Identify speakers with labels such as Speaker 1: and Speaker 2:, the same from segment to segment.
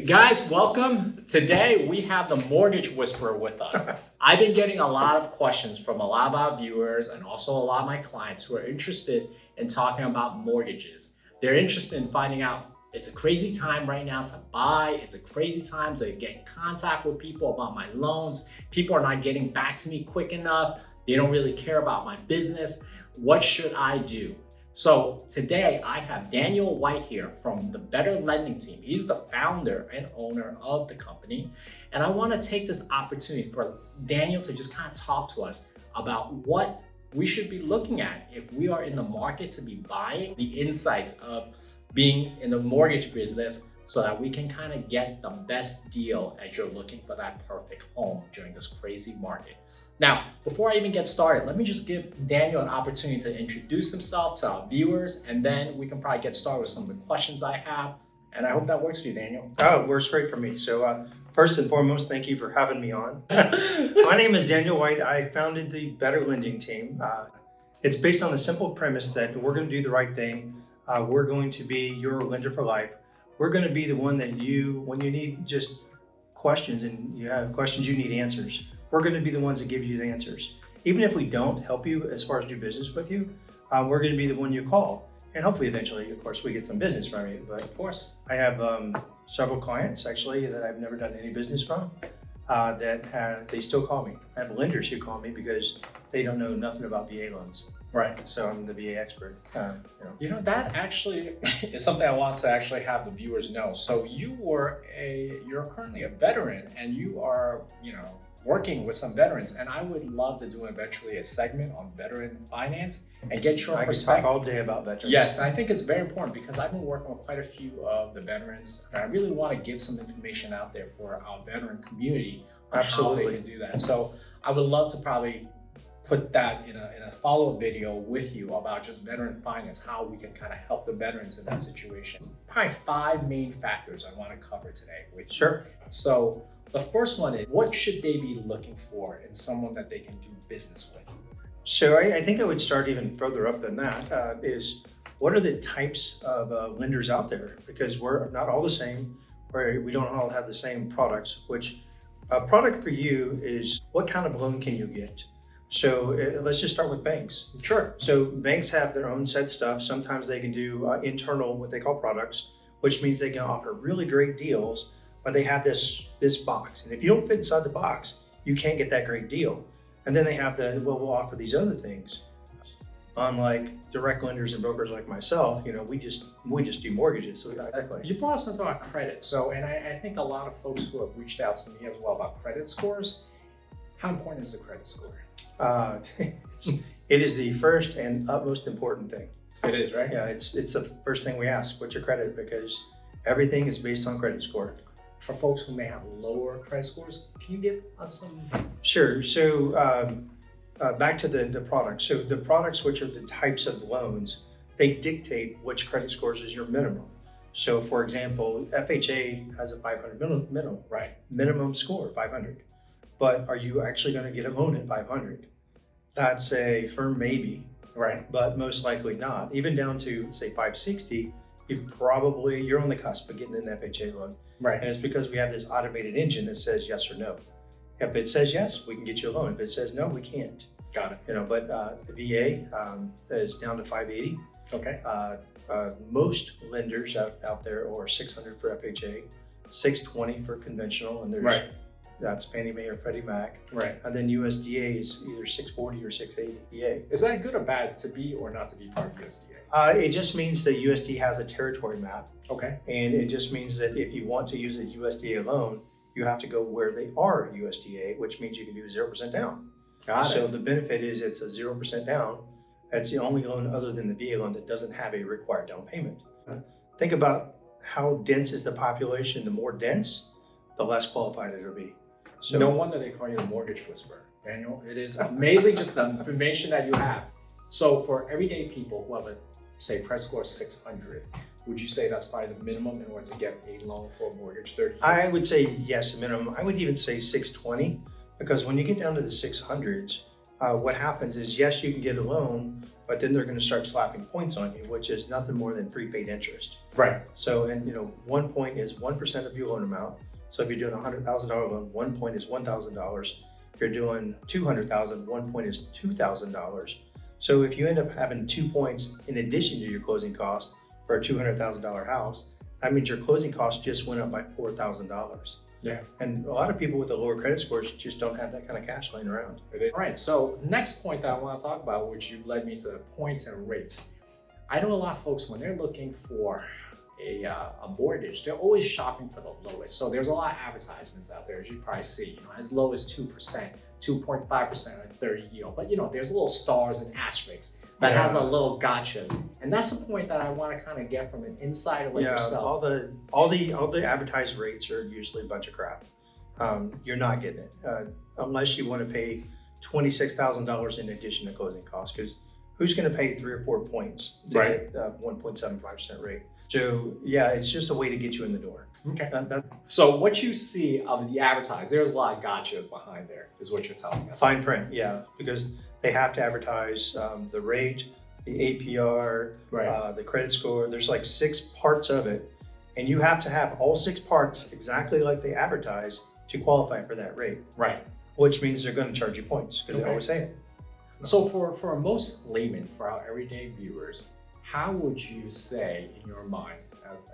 Speaker 1: Guys, welcome. Today we have the Mortgage Whisperer with us. I've been getting a lot of questions from a lot of our viewers and also a lot of my clients who are interested in talking about mortgages. They're interested in finding out it's a crazy time right now to buy. It's a crazy time to get in contact with people about my loans. People are not getting back to me quick enough. They don't really care about my business. What should I do? So today I have Daniel White here from the Better Lending team. He's the founder and owner of the company. And I want to take this opportunity for Daniel to just kind of talk to us about what we should be looking at if we are in the market to be buying, the insights of being in the mortgage business so that we can kind of get the best deal as you're looking for that perfect home during this crazy market. Now, before I even get started, let me just give Daniel an opportunity to introduce himself to our viewers, and then we can probably get started with some of the questions I have. And I hope that works for you, Daniel.
Speaker 2: Oh, it works great for me. So first and foremost, thank you for having me on. My name is Daniel White. I founded the Better Lending team. It's based on the simple premise that we're going to do the right thing. We're going to be your lender for life. We're going to be the one that when you need just questions and you have questions you need answers, we're going to be the ones that give you the answers. Even if we don't help you as far as do business with you, we're going to be the one you call. And hopefully eventually, of course, we get some business from you. But
Speaker 1: of course,
Speaker 2: I have several clients actually that I've never done any business from they still call me. I have lenders who call me because they don't know nothing about VA loans.
Speaker 1: Right.
Speaker 2: So I'm the VA expert.
Speaker 1: That actually is something I want to actually have the viewers know. So you're currently a veteran and you are, working with some veterans, and I would love to do eventually a segment on veteran finance and get your perspective.
Speaker 2: I can talk all day about veterans.
Speaker 1: Yes, and I think it's very important because I've been working with quite a few of the veterans, and I really want to give some information out there for our veteran community on how they can do that. So I would love to probably put that in a follow-up video with you about just veteran finance, how we can kind of help the veterans in that situation. Probably 5 main factors I want to cover today with you.
Speaker 2: Sure.
Speaker 1: So the first one is, what should they be looking for in someone that they can do business with?
Speaker 2: So I think I would start even further up than that, is what are the types of lenders out there? Because we're not all the same, or we don't all have the same products, which a product for you is what kind of loan can you get? So let's just start with banks.
Speaker 1: Sure.
Speaker 2: So banks have their own set stuff. Sometimes they can do internal, what they call products, which means they can offer really great deals, but they have this box. And if you don't fit inside the box, you can't get that great deal. And then they have we'll offer these other things. Unlike direct lenders and brokers like myself, we just do mortgages. So exactly.
Speaker 1: You brought us something about credit. So, and I think a lot of folks who have reached out to me as well about credit scores. How important is the credit score?
Speaker 2: It is the first and utmost important thing.
Speaker 1: It is, right?
Speaker 2: Yeah, it's the first thing we ask. What's your credit? Because everything is based on credit score.
Speaker 1: For folks who may have lower credit scores, can you give us some?
Speaker 2: Sure. So back to the products. So the products, which are the types of loans, they dictate which credit scores is your minimum. So for example, FHA has a 500 minimum.
Speaker 1: Right.
Speaker 2: Minimum score, 500. But are you actually going to get a loan at 500? That's a firm maybe.
Speaker 1: Right.
Speaker 2: But most likely not. Even down to say 560, you're on the cusp of getting an FHA loan.
Speaker 1: Right.
Speaker 2: And it's because we have this automated engine that says yes or no. If it says yes, we can get you a loan. If it says no, we can't.
Speaker 1: Got it.
Speaker 2: But the VA is down to 580.
Speaker 1: Okay.
Speaker 2: Most lenders out there are 600 for FHA, 620 for conventional, and that's Fannie Mae or Freddie Mac.
Speaker 1: Right.
Speaker 2: And then USDA is either 640 or 680 VA.
Speaker 1: Is that good or bad to be or not to be part of USDA?
Speaker 2: It just means that USDA has a territory map.
Speaker 1: Okay.
Speaker 2: And it just means that if you want to use a USDA loan, you have to go where they are USDA, which means you can do 0% down.
Speaker 1: Got it.
Speaker 2: So the benefit is it's a 0% down. That's the only loan other than the VA loan that doesn't have a required down payment. Think about how dense is the population. The more dense, the less qualified it'll be.
Speaker 1: So no wonder they call you the Mortgage Whisperer, Daniel. It is amazing just the information that you have. So for everyday people who have say credit score 600, would you say that's probably the minimum in order to get a loan for a mortgage? 30 years?
Speaker 2: I would say yes, minimum. I would even say 620, because when you get down to the 600s, what happens is, yes, you can get a loan, but then they're going to start slapping points on you, which is nothing more than prepaid interest.
Speaker 1: Right.
Speaker 2: So, and 1 point is 1% of your loan amount. So if you're doing a $100,000 loan, 1 point is $1,000. If you're doing $200,000, 1 point is $2,000. So if you end up having 2 points in addition to your closing cost for a $200,000 house, that means your closing cost just went up by $4,000.
Speaker 1: Yeah.
Speaker 2: And a lot of people with the lower credit scores just don't have that kind of cash laying around.
Speaker 1: All right. So next point that I want to talk about, which you led me to points and rates. I know a lot of folks, when they're looking for a mortgage, they're always shopping for the lowest. So there's a lot of advertisements out there, as you probably see, as low as 2%, 2.5% on 30 yield. But there's little stars and asterisks that has a little gotchas. And that's a point that I want to kind of get from an insider like yourself.
Speaker 2: all the advertised rates are usually a bunch of crap. You're not getting it unless you want to pay $26,000 in addition to closing costs, because who's going to pay 3 or 4 points to get 1.75% rate? So yeah, it's just a way to get you in the door.
Speaker 1: Okay. So what you see of the advertised, there's a lot of gotchas behind there, is what you're telling us.
Speaker 2: Fine print, yeah, because they have to advertise the rate, the APR, the credit score. There's like 6 parts of it, and you have to have all 6 parts exactly like they advertise to qualify for that rate.
Speaker 1: Right.
Speaker 2: Which means they're going to charge you points, because they always say it.
Speaker 1: So for most laymen, for our everyday viewers, how would you say, in your mind,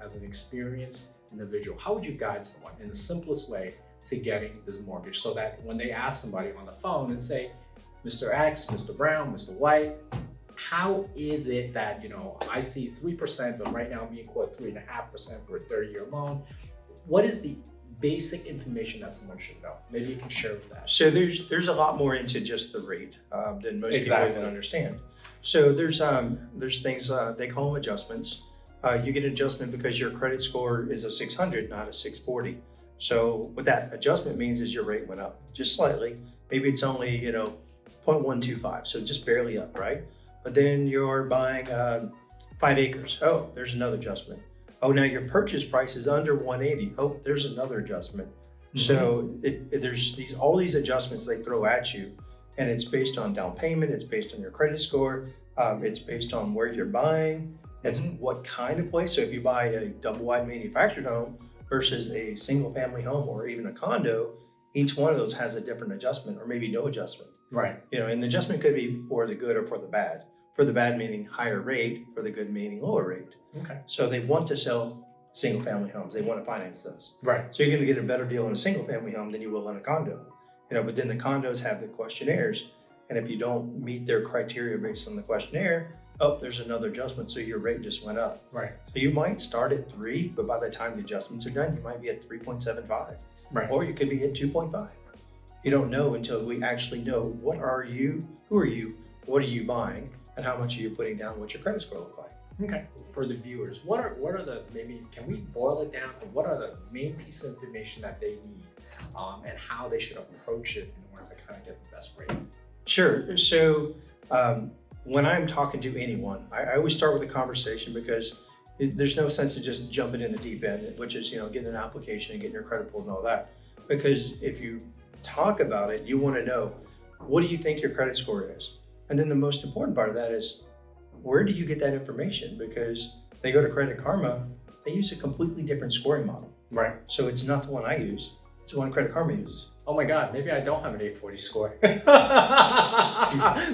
Speaker 1: as an experienced individual, how would you guide someone in the simplest way to getting this mortgage, so that when they ask somebody on the phone and say, Mr. X, Mr. Brown, Mr. White, how is it that, I see 3%, but right now I'm being quoted 3.5% for a 30-year loan? What is the basic information that someone should know? Maybe you can share with that.
Speaker 2: So there's a lot more into just the rate than most people even understand. So there's things they call them adjustments. You get an adjustment because your credit score is a 600, not a 640. So what that adjustment means is your rate went up just slightly. Maybe it's only 0.125, so just barely up, right? But then you're buying 5 acres. Oh, there's another adjustment. Oh, now your purchase price is under 180. Oh, there's another adjustment. Mm-hmm. So there's all these adjustments they throw at you, and it's based on down payment. It's based on your credit score. It's based on where you're buying. It's what kind of place. So if you buy a double wide manufactured home versus a single family home or even a condo, each one of those has a different adjustment, or maybe no adjustment.
Speaker 1: Right.
Speaker 2: And the adjustment could be for the good or for the bad. For the bad meaning higher rate, for the good meaning lower rate.
Speaker 1: Okay.
Speaker 2: So they want to sell single family homes. They want to finance those.
Speaker 1: Right.
Speaker 2: So you're going to get a better deal in a single family home than you will in a condo. But then the condos have the questionnaires, and if you don't meet their criteria based on the questionnaire, oh, there's another adjustment, so your rate just went up.
Speaker 1: Right.
Speaker 2: So you might start at 3, but by the time the adjustments are done, you might be at 3.75.
Speaker 1: Right.
Speaker 2: Or you could be at 2.5. You don't know until we actually know who are you, what are you buying, and how much are you putting down, what your credit score look like.
Speaker 1: Okay. For the viewers, what are the, maybe can we boil it down to what are the main pieces of information that they need, and how they should approach it in order to kind of get the best rate? Sure.
Speaker 2: So when I'm talking to anyone, I always start with a conversation, because there's no sense in just jumping in the deep end, which is getting an application and getting your credit pulled and all that. Because if you talk about it, you want to know, what do you think your credit score is? And then the most important part of that is, where do you get that information? Because they go to Credit Karma, they use a completely different scoring model.
Speaker 1: Right.
Speaker 2: So it's not the one I use, it's the one Credit Karma uses.
Speaker 1: Oh my God, maybe I don't have an 840 score.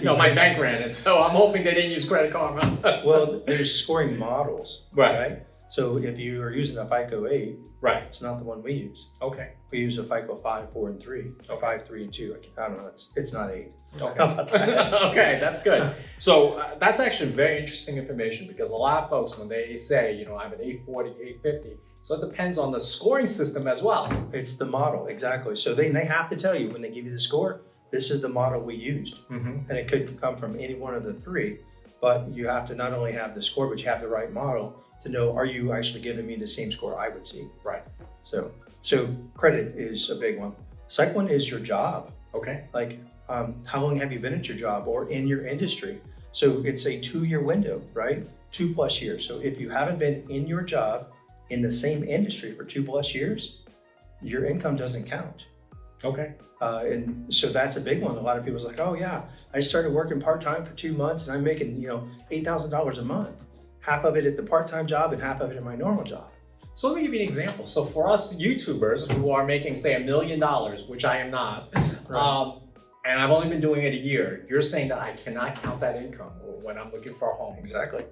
Speaker 1: No, my bank ran it, so I'm hoping they didn't use Credit Karma.
Speaker 2: Well, there's scoring models,
Speaker 1: right?
Speaker 2: So if you are using a FICO 8,
Speaker 1: right,
Speaker 2: it's not the one we use.
Speaker 1: Okay.
Speaker 2: We use a FICO 5, 4, and 3, or 5, 3, and 2. I don't know, it's not 8.
Speaker 1: Okay. How about that? Okay, that's good. So that's actually very interesting information, because a lot of folks, when they say, I have an 840, 850, so it depends on the scoring system as well.
Speaker 2: It's the model, exactly. So they have to tell you when they give you the score, this is the model we used. Mm-hmm. And it could come from any one of the 3, but you have to not only have the score, but you have the right model to know, are you actually giving me the same score I would see?
Speaker 1: Right.
Speaker 2: So credit is a big one. Second one is your job.
Speaker 1: Okay.
Speaker 2: Like, how long have you been at your job or in your industry? So it's a 2-year window, right? 2+ years. So if you haven't been in your job in the same industry for 2+ years, your income doesn't count.
Speaker 1: Okay.
Speaker 2: And so that's a big one. A lot of people's like, oh yeah, I started working part-time for 2 months and I'm making, $8,000 a month. Half of it at the part-time job and half of it at my normal job.
Speaker 1: So let me give you an example. So for us YouTubers who are making, say, $1 million, which I am not,
Speaker 2: Right.
Speaker 1: and I've only been doing it a year, you're saying that I cannot count that income when I'm looking for a home.
Speaker 2: Exactly.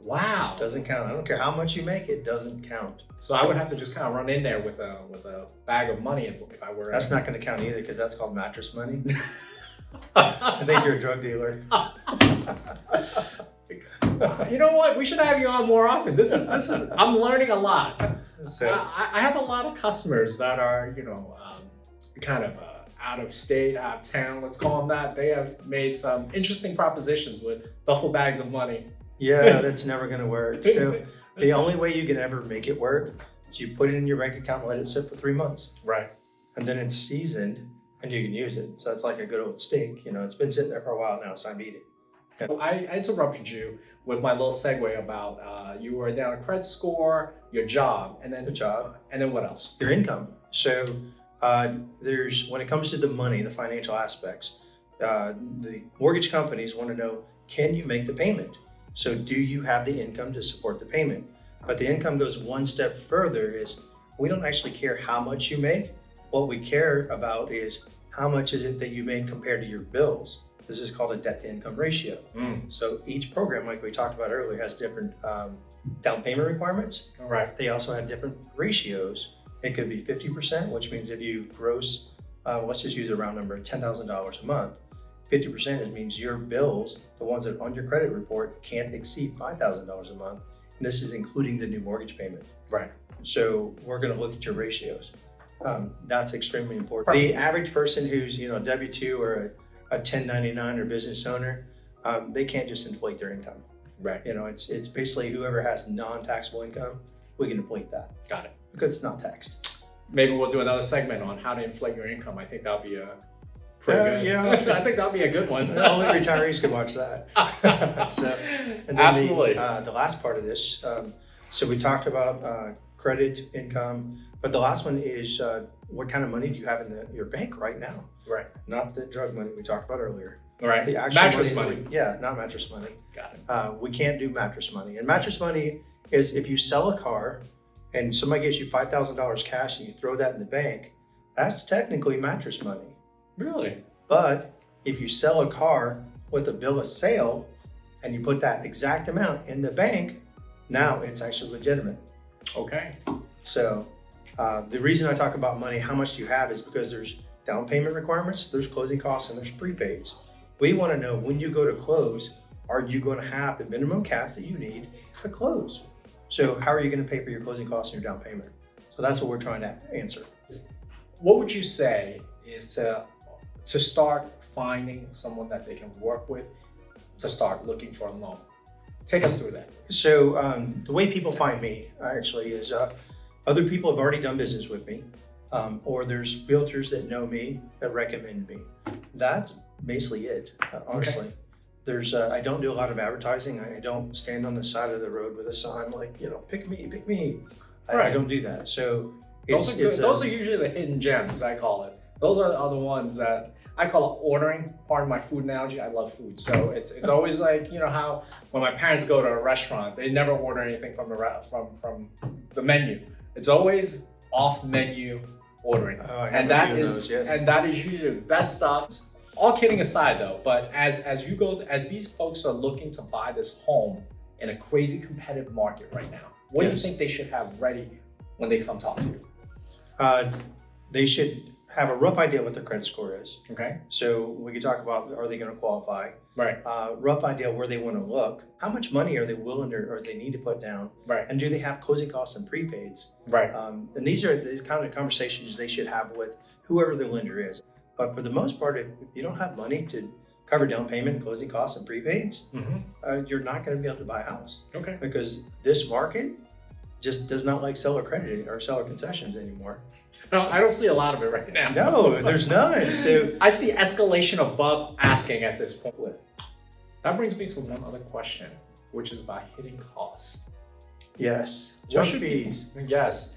Speaker 1: Wow.
Speaker 2: Doesn't count. I don't care how much you make, it doesn't count.
Speaker 1: So I would have to just kind of run in there with a bag of money if I were.
Speaker 2: That's not going to count either because that's called mattress money. I think you're a drug dealer.
Speaker 1: You know what? We should have you on more often. This is. I'm learning a lot.
Speaker 2: So
Speaker 1: I have a lot of customers that are, kind of out of state, out of town. Let's call them that. They have made some interesting propositions with duffel bags of money.
Speaker 2: yeah, that's never going to work. So the only way you can ever make it work is you put it in your bank account and let it sit for 3 months.
Speaker 1: Right.
Speaker 2: And then it's seasoned and you can use it. So it's like a good old steak. It's been sitting there for a while now. It's time to eat it.
Speaker 1: So I interrupted you with my little segue about you were down a credit score, your job, and then
Speaker 2: The job,
Speaker 1: and then what else?
Speaker 2: your income. So when it comes to the money, the financial aspects, the mortgage companies want to know, can you make the payment? So do you have the income to support the payment? But the income goes one step further is we don't actually care how much you make. What we care about is how much is it that you make compared to your bills. This is called a debt to income ratio. So each program, like we talked about earlier, has different down payment requirements.
Speaker 1: All right.
Speaker 2: They also have different ratios. It could be 50%, which means if you gross, let's just use a round number, $10,000 a month, 50% means your bills, the ones that are on your credit report, can't exceed $5,000 a month. And this is including the new mortgage payment.
Speaker 1: Right.
Speaker 2: So we're going to look at your ratios. That's extremely important. The average person who's a W-2 or a 1099 or business owner, they can't just inflate their income.
Speaker 1: Right.
Speaker 2: It's basically whoever has non-taxable income, we can inflate that
Speaker 1: Got it.
Speaker 2: because it's not taxed.
Speaker 1: Maybe we'll do another segment on how to inflate your income. I think that'll be a pretty good.
Speaker 2: Yeah.
Speaker 1: I think that'll be a good one.
Speaker 2: Only retirees can watch that. And then
Speaker 1: Absolutely.
Speaker 2: The last part of this, so we talked about credit, income, but the last one is what kind of money do you have in your bank right now?
Speaker 1: Right.
Speaker 2: Not the drug money we talked about earlier.
Speaker 1: All right.
Speaker 2: The actual
Speaker 1: Mattress money.
Speaker 2: Not mattress money.
Speaker 1: Got it.
Speaker 2: We can't do mattress money. And mattress money is if you sell a car and somebody gives you $5,000 cash and you throw that in the bank, that's technically mattress money.
Speaker 1: Really?
Speaker 2: But if you sell a car with a bill of sale and you put that exact amount in the bank, now it's actually legitimate.
Speaker 1: Okay.
Speaker 2: So the reason I talk about money, how much do you have, is because there's down payment requirements, there's closing costs, and there's prepaids. We want to know when you go to close, are you going to have the minimum cash that you need to close? So how are you going to pay for your closing costs and your down payment? So that's what we're trying to answer.
Speaker 1: What would you say is to start finding someone that they can work with to start looking for a loan? Take us through that.
Speaker 2: So the way people find me actually is other people have already done business with me, or there's realtors that know me that recommend me. That's basically it, honestly.
Speaker 1: Okay.
Speaker 2: There's I don't do a lot of advertising. I don't stand on the side of the road with a sign like, pick me, pick me. I
Speaker 1: Right.
Speaker 2: don't do that. So
Speaker 1: Those are usually the hidden gems, I call it. Those are the other ones that I call it ordering. Part of my food analogy, I love food. So it's always like, how when my parents go to a restaurant, they never order anything from the menu. It's always off menu ordering.
Speaker 2: Oh, I have
Speaker 1: and
Speaker 2: a
Speaker 1: that
Speaker 2: few of
Speaker 1: is
Speaker 2: those, yes.
Speaker 1: and that is usually the best stuff. All kidding aside though, but as these folks are looking to buy this home in a crazy competitive market right now, what do you
Speaker 2: Yes.
Speaker 1: think they should have ready when they come talk to you?
Speaker 2: They should have a rough idea what their credit score is.
Speaker 1: Okay.
Speaker 2: So we could talk about, are they going to qualify?
Speaker 1: Right.
Speaker 2: Rough idea where they want to look. How much money are they willing to, or they need to put down?
Speaker 1: Right.
Speaker 2: And do they have closing costs and prepaids?
Speaker 1: Right.
Speaker 2: And these are the kind of conversations they should have with whoever their lender is. But for the most part, if you don't have money to cover down payment, closing costs, and prepaids, you're not going to be able to buy a house.
Speaker 1: Okay.
Speaker 2: Because this market just does not like seller credit or seller concessions anymore.
Speaker 1: No, I don't see a lot of it right now.
Speaker 2: No, there's none. So
Speaker 1: I see escalation above asking at this point. That brings me to one other question, which is about hidden costs.
Speaker 2: yes,
Speaker 1: What
Speaker 2: junk
Speaker 1: should
Speaker 2: fees.
Speaker 1: people- Yes.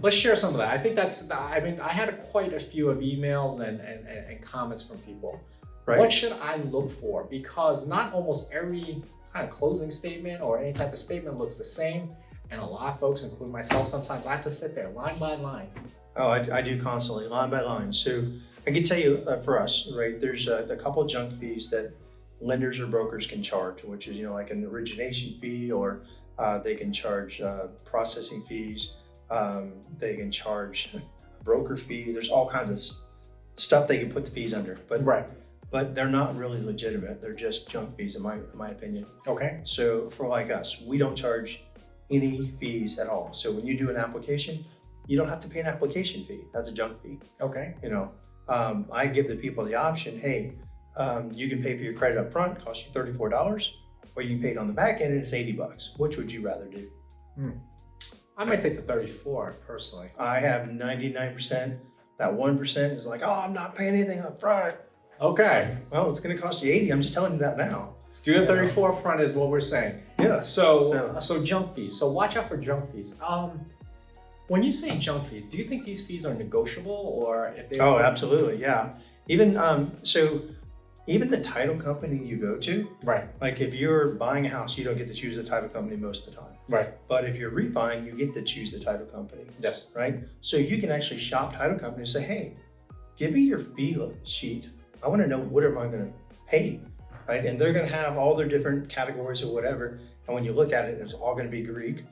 Speaker 1: Let's share some of that. I think I mean, I had quite a few of emails and comments from people.
Speaker 2: Right.
Speaker 1: What should I look for? Because not almost every kind of closing statement or any type of statement looks the same. And a lot of folks, including myself, sometimes I have to sit there line by line.
Speaker 2: Oh, I do constantly, line by line. So I can tell you for us, right, there's a couple of junk fees that lenders or brokers can charge, which is, like an origination fee, or they can charge processing fees. They can charge a broker fee. There's all kinds of stuff they can put the fees under, but they're not really legitimate. They're just junk fees, in my opinion.
Speaker 1: Okay.
Speaker 2: So for like us, we don't charge any fees at all. So when you do an application, you don't have to pay an application fee. That's a junk fee.
Speaker 1: Okay.
Speaker 2: I give the people the option, hey, you can pay for your credit up front, it costs you $34, or you can pay it on the back end and it's $80. Which would you rather do?
Speaker 1: I might take the 34 personally.
Speaker 2: I have 99%. That 1% is like, oh, I'm not paying anything up front.
Speaker 1: Okay.
Speaker 2: Well, it's going to cost you 80. I'm just telling you that now.
Speaker 1: Do the 34 up front is what we're saying.
Speaker 2: Yeah.
Speaker 1: So junk fees. So watch out for junk fees. When you say junk fees, do you think these fees are negotiable, or if they?
Speaker 2: Oh, absolutely, yeah. Even even the title company you go to,
Speaker 1: right?
Speaker 2: Like if you're buying a house, you don't get to choose the title company most of the time,
Speaker 1: right?
Speaker 2: But if you're refining, you get to choose the title company.
Speaker 1: Yes.
Speaker 2: Right. So you can actually shop title companies and say, hey, give me your fee sheet. I want to know what am I going to pay, right? And they're going to have all their different categories or whatever. And when you look at it, it's all going to be Greek.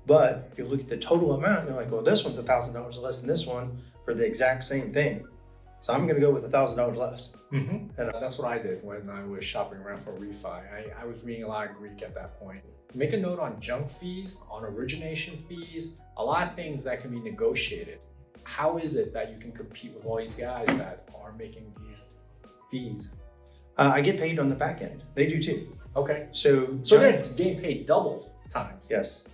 Speaker 2: But if you look at the total amount, you're like, well, this one's $1,000 less than this one for the exact same thing. So I'm going to go with $1,000 less.
Speaker 1: And that's what I did when I was shopping around for a refi. I was reading a lot of Greek at that point. Make a note on junk fees, on origination fees, a lot of things that can be negotiated. How is it that you can compete with all these guys that are making these fees?
Speaker 2: I get paid on the back end. They do too.
Speaker 1: Okay.
Speaker 2: So
Speaker 1: they're getting paid double times.
Speaker 2: Yes.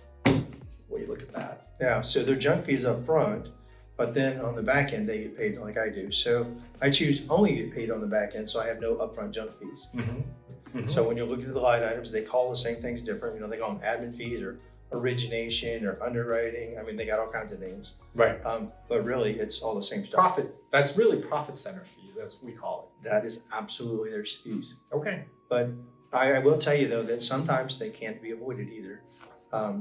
Speaker 1: Well, you look at that.
Speaker 2: Yeah, so their junk fees up front, but then on the back end, they get paid like I do. So I choose only to get paid on the back end, so I have no upfront junk fees. So when you look at the line items, they call the same things different. They call them admin fees or origination or underwriting. I mean, they got all kinds of names.
Speaker 1: Right.
Speaker 2: But really, it's all the same stuff.
Speaker 1: Profit. That's really profit center fees, as we call it.
Speaker 2: That is absolutely their fees.
Speaker 1: Okay.
Speaker 2: But I will tell you, though, that sometimes they can't be avoided either.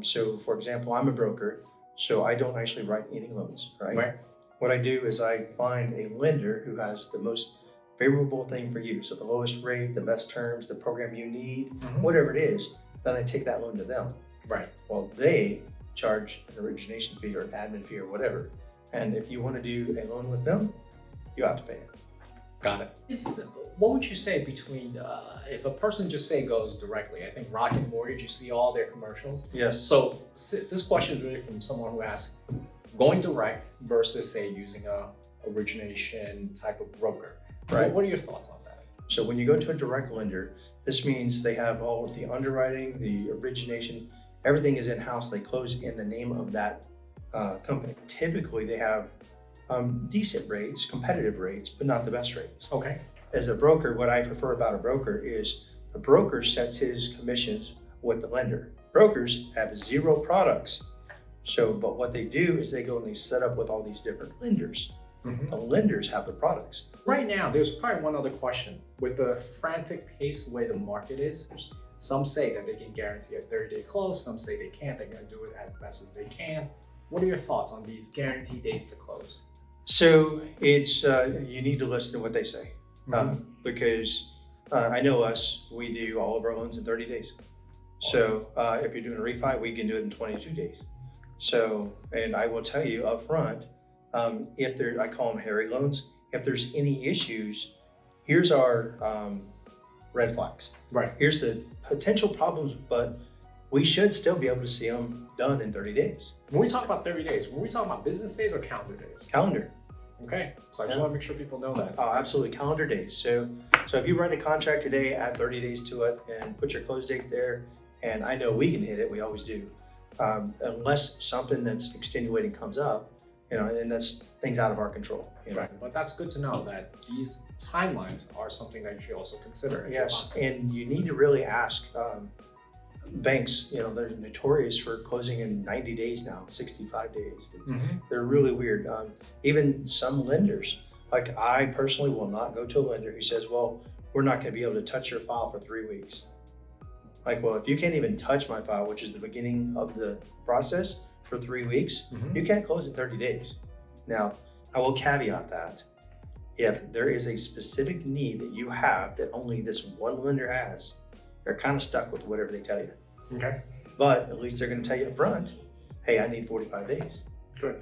Speaker 2: So, for example, I'm a broker, so I don't actually write any loans, right? What I do is I find a lender who has the most favorable thing for you. So the lowest rate, the best terms, the program you need, whatever it is, then I take that loan to them.
Speaker 1: Right.
Speaker 2: Well, they charge an origination fee or an admin fee or whatever. And if you want to do a loan with them, you have to pay it.
Speaker 1: Got it. What would you say between, if a person just say goes directly, I think Rocket Mortgage, you see all their commercials.
Speaker 2: Yes.
Speaker 1: So this question is really from someone who asks, going direct versus say using a origination type of broker.
Speaker 2: Right.
Speaker 1: What are your thoughts on that?
Speaker 2: So when you go to a direct lender, this means they have all of the underwriting, the origination, everything is in-house. They close in the name of that company. Typically, they have decent rates, competitive rates, but not the best rates.
Speaker 1: Okay.
Speaker 2: As a broker, what I prefer about a broker is the broker sets his commissions with the lender. Brokers have 0 products. But what they do is they go and they set up with all these different lenders. The lenders have the products.
Speaker 1: Right now, there's probably one other question. With the frantic pace the way the market is, some say that they can guarantee a 30-day close, some say they can't, they're going to do it as best as they can. What are your thoughts on these guaranteed dates to close?
Speaker 2: So it's you need to listen to what they say, because I know us, we do all of our loans in 30 days. So if you're doing a refi, we can do it in 22 days. So, and I will tell you up front, if there, I call them hairy loans, if there's any issues, here's our red flags.
Speaker 1: Right.
Speaker 2: Here's the potential problems, but we should still be able to see them done in 30 days.
Speaker 1: When we talk about 30 days, when we talk about business days or calendar days?
Speaker 2: Calendar.
Speaker 1: Okay, so I just want to make sure people know that.
Speaker 2: Oh, absolutely, calendar days. So if you write a contract today, add 30 days to it and put your close date there, and I know we can hit it, we always do. Unless something that's extenuating comes up, and that's things out of our control.
Speaker 1: Right, but that's good to know that these timelines are something that you should also consider.
Speaker 2: Yes, and you need to really ask banks, they're notorious for closing in 90 days now, 65 days.
Speaker 1: Mhm.
Speaker 2: They're really weird. Even some lenders, like I personally will not go to a lender who says, well, we're not going to be able to touch your file for 3 weeks. Like, well, if you can't even touch my file, which is the beginning of the process, for 3 weeks,
Speaker 1: Mhm.
Speaker 2: you can't close in 30 days. Now, I will caveat that. If there is a specific need that you have that only this one lender has, you're kind of stuck with whatever they tell you.
Speaker 1: Okay.
Speaker 2: But at least they're going to tell you up front, hey, I need 45 days.
Speaker 1: Good.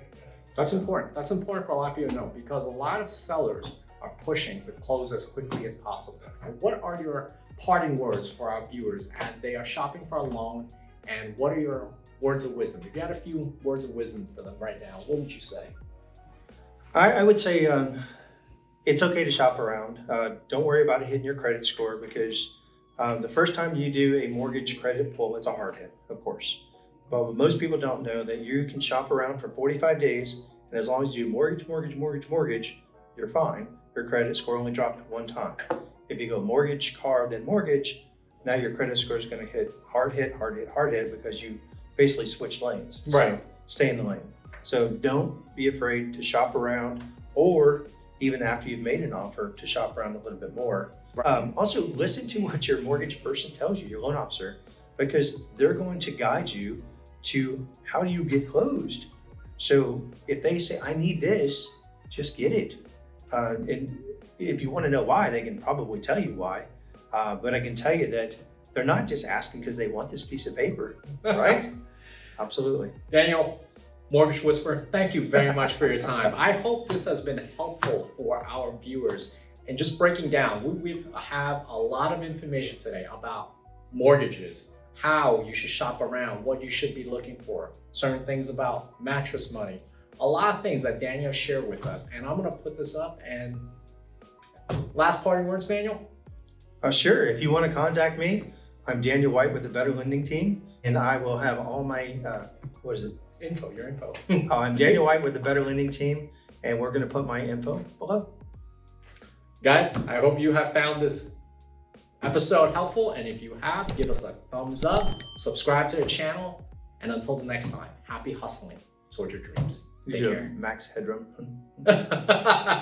Speaker 1: That's important. That's important for a lot of people to know, because a lot of sellers are pushing to close as quickly as possible. What are your parting words for our viewers as they are shopping for a loan, and what are your words of wisdom? If you had a few words of wisdom for them right now, what would you say?
Speaker 2: I would say it's okay to shop around. Don't worry about it hitting your credit score, because the first time you do a mortgage credit pull, it's a hard hit, of course. But most people don't know that you can shop around for 45 days, and as long as you mortgage, you're fine. Your credit score only dropped one time. If you go mortgage, car, then mortgage, now your credit score is going to hit hard hit, because you basically switched lanes.
Speaker 1: Right.
Speaker 2: So stay in the lane. So don't be afraid to shop around, or even after you've made an offer, to shop around a little bit more.
Speaker 1: Right.
Speaker 2: Also, listen to what your mortgage person tells you, your loan officer, because they're going to guide you to how do you get closed. So if they say, I need this, just get it. And if you want to know why, they can probably tell you why. But I can tell you that they're not just asking because they want this piece of paper, right? Absolutely.
Speaker 1: Daniel, Mortgage Whisperer, thank you very much for your time. I hope this has been helpful for our viewers in just breaking down. We have a lot of information today about mortgages, how you should shop around, what you should be looking for, certain things about mattress money, a lot of things that Daniel shared with us. And I'm going to put this up. And last parting words, Daniel?
Speaker 2: Sure. If you want to contact me, I'm Daniel White with the Better Lending Team, and I will have all my,
Speaker 1: Your info.
Speaker 2: I'm Daniel White with the Better Lending Team, and we're going to put my info below.
Speaker 1: Guys, I hope you have found this episode helpful, and if you have, give us a thumbs up, subscribe to the channel, and until the next time, happy hustling towards your dreams. Take care.
Speaker 2: Max Headroom.